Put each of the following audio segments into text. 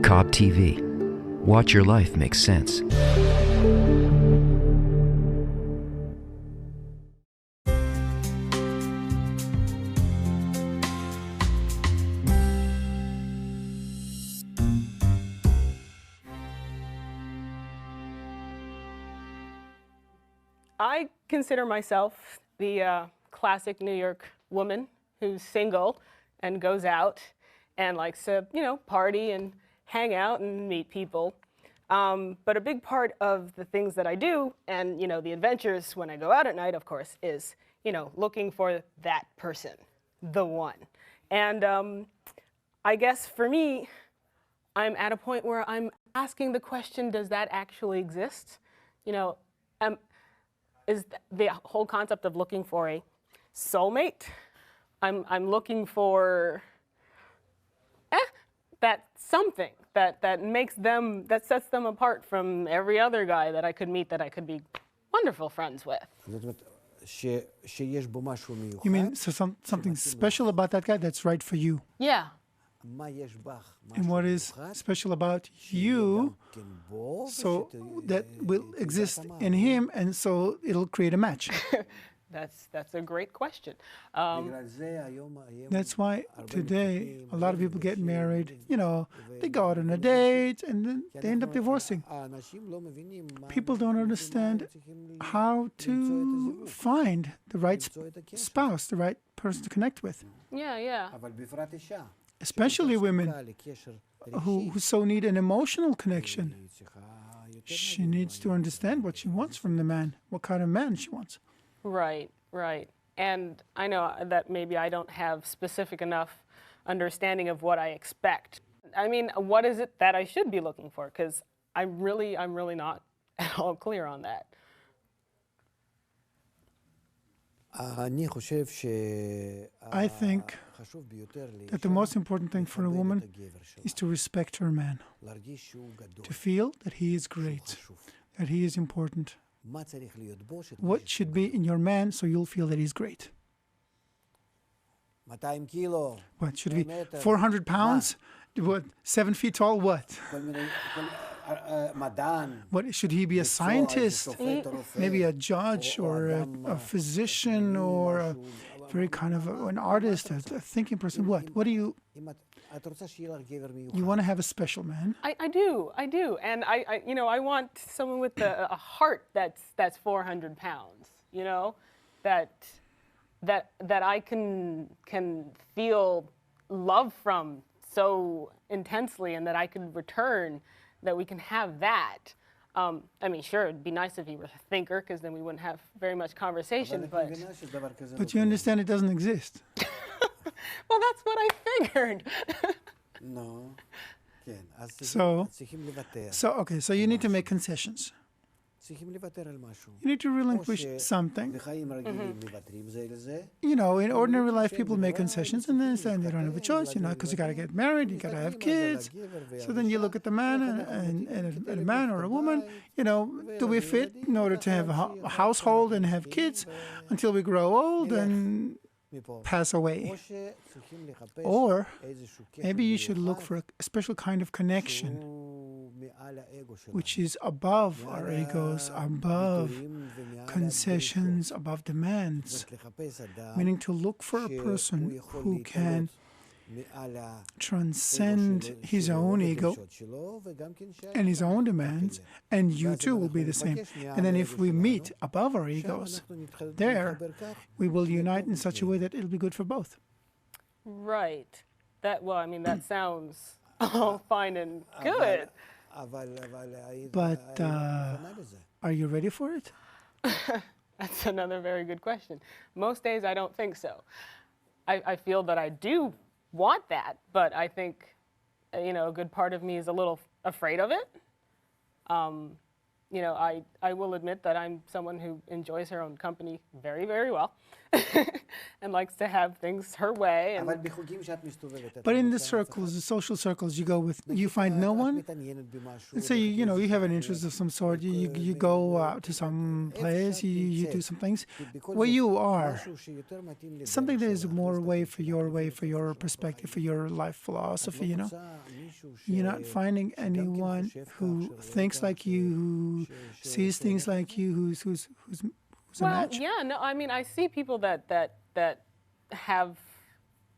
Cobb TV. Watch your life make sense. I consider myself the classic New York woman who's single and goes out and likes to, party and hang out and meet people. But a big part of the things that I do and, the adventures when I go out at night, of course, is, looking for that person, the one. And I guess for me, I'm at a point where I'm asking the question, does that actually exist? Is the whole concept of looking for a soulmate. I'm looking for that something that makes them, that sets them apart from every other guy that I could meet that I could be wonderful friends with. You mean something special about that guy that's right for you? Yeah. And what is special about you so that will exist in him, and so it'll create a match? That's a great question. That's why today a lot of people get married, they go out on a date and then they end up divorcing. People don't understand how to find the right spouse, the right person to connect with. Yeah. Especially women who so need an emotional connection. She needs to understand what she wants from the man, what kind of man she wants. Right. And I know that maybe I don't have specific enough understanding of what I expect. I mean, what is it that I should be looking for? Because I'm really not at all clear on that. I think that the most important thing for a woman is to respect her man, to feel that he is great, that he is important. What should be in your man so you'll feel that he's great? What should be 400 pounds? What, 7 feet tall? What? What should he be? A scientist? Maybe a judge or a physician or a very kind of an artist, a thinking person? What do you? You want to have a special man? I do, and I want someone with a heart that's 400 pounds. That I can feel love from so intensely, and that I can return. That we can have that. I mean, sure, it'd be nice if he were a thinker, because then we wouldn't have very much conversation. But you understand it doesn't exist. Well, that's what I figured. So you need to make concessions. You need to relinquish something. In ordinary life, people make concessions, and then they don't have a choice, because you got to get married, you got to have kids. So then you look at the man and a man or a woman, do we fit in order to have a household and have kids until we grow old and pass away? Or maybe you should look for a special kind of connection which is above our egos, above concessions, above demands, meaning to look for a person who can transcend his own ego and his own demands, and you too will be the same. And then if we meet above our egos, there we will unite in such a way that it'll be good for both. Right. That sounds all fine and good. But are you ready for it? That's another very good question. Most days I don't think so. I feel that I do want that, but I think, a good part of me is a little afraid of it. I will admit that I'm someone who enjoys her own company very, very well and likes to have things her way. But in the circles, the social circles you go with, you find no one? Let's say, you have an interest of some sort, you go out to some place, you do some things. Where you are, something that is more way for your perspective, for your life philosophy, You're not finding anyone who thinks like you, who sees things like you, who's a match? Yeah, no, I mean, I see people that have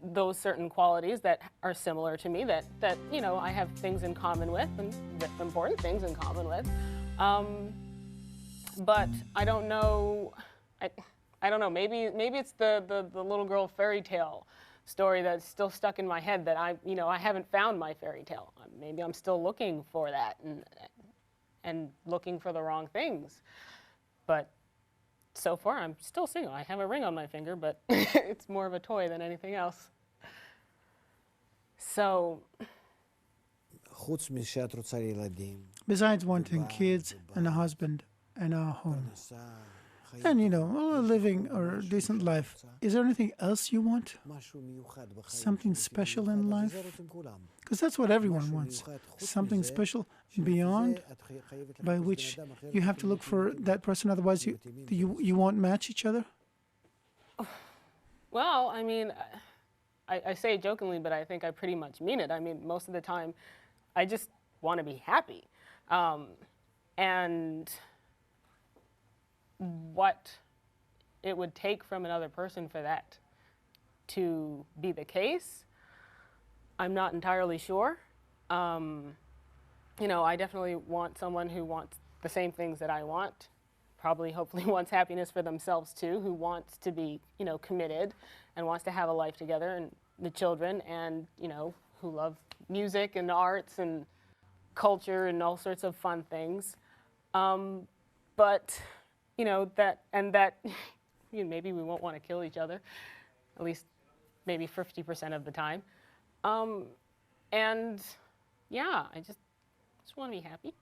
those certain qualities that are similar to me, that I have things in common with, and important things in common with. But I don't know. I don't know. Maybe it's the little girl fairy tale story that's still stuck in my head, that I haven't found my fairy tale. Maybe I'm still looking for that and looking for the wrong things. But so far, I'm still single. I have a ring on my finger, but it's more of a toy than anything else. So, besides wanting kids and a husband and a home and a living or a decent life, is there anything else you want? Something special in life? Because that's what everyone wants. Something special beyond, by which you have to look for that person, otherwise you won't match each other? Well, I mean, I say it jokingly, but I think I pretty much mean it. I mean, most of the time, I just want to be happy. And what it would take from another person for that to be the case, I'm not entirely sure. I definitely want someone who wants the same things that I want, probably hopefully wants happiness for themselves too, who wants to be, committed and wants to have a life together, and the children, and, who love music and arts and culture and all sorts of fun things. But that maybe we won't want to kill each other, at least maybe 50% of the time. And yeah, I just want to be happy.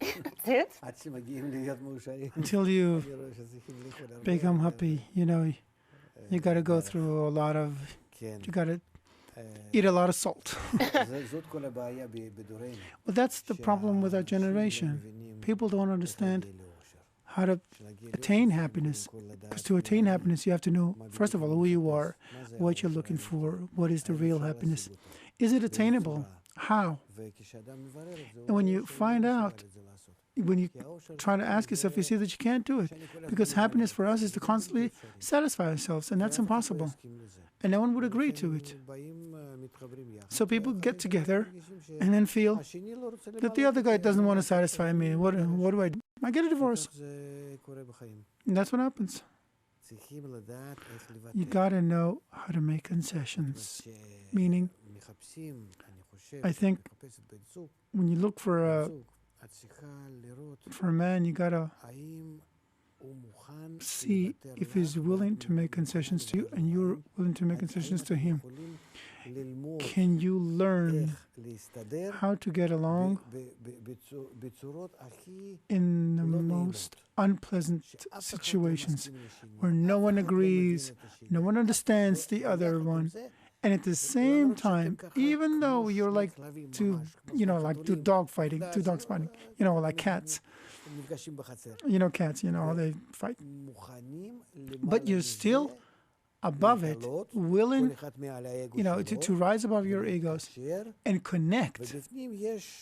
That's it. Until you become happy, you got to go through a lot of, you got to eat a lot of salt. Well, that's the problem with our generation. People don't understand how to attain happiness. Because to attain happiness, you have to know, first of all, who you are, what you're looking for, what is the real happiness. Is it attainable? How? And when you find out, when you try to ask yourself, you see that you can't do it. Because happiness for us is to constantly satisfy ourselves, and that's impossible. And no one would agree to it. So people get together and then feel that the other guy doesn't want to satisfy me. What do I do? I get a divorce. And that's what happens. You got to know how to make concessions. Meaning, I think when you look for a man, you got to see if he's willing to make concessions to you and you're willing to make concessions to him. Can you learn how to get along in the most unpleasant situations where no one agrees, no one understands the other one, and at the same time, even though you're like two dogs fighting, like cats. Cats, how they fight. But you're still above it, willing, to rise above your egos and connect.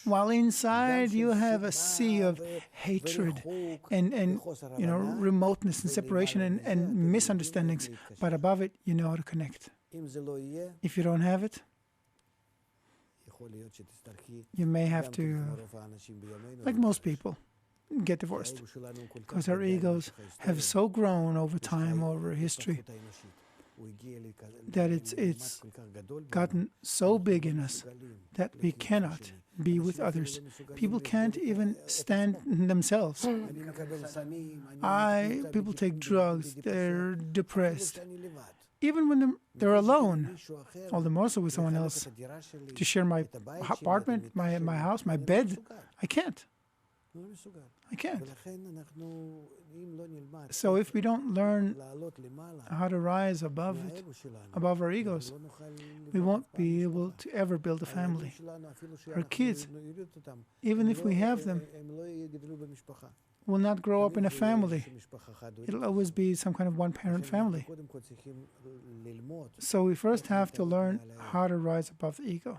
While inside you have a sea of hatred and remoteness and separation and misunderstandings, but above it, you know how to connect. If you don't have it, you may have to, like most people, get divorced, because our egos have so grown over time, over history, that it's gotten so big in us that we cannot be with others. People can't even stand themselves. People take drugs, they're depressed. Even when they're alone, all the more so with someone else. To share my apartment, my house, my bed, I can't. So if we don't learn how to rise above it, above our egos, we won't be able to ever build a family. Our kids, even if we have them, will not grow up in a family. It'll always be some kind of one-parent family. So we first have to learn how to rise above the ego.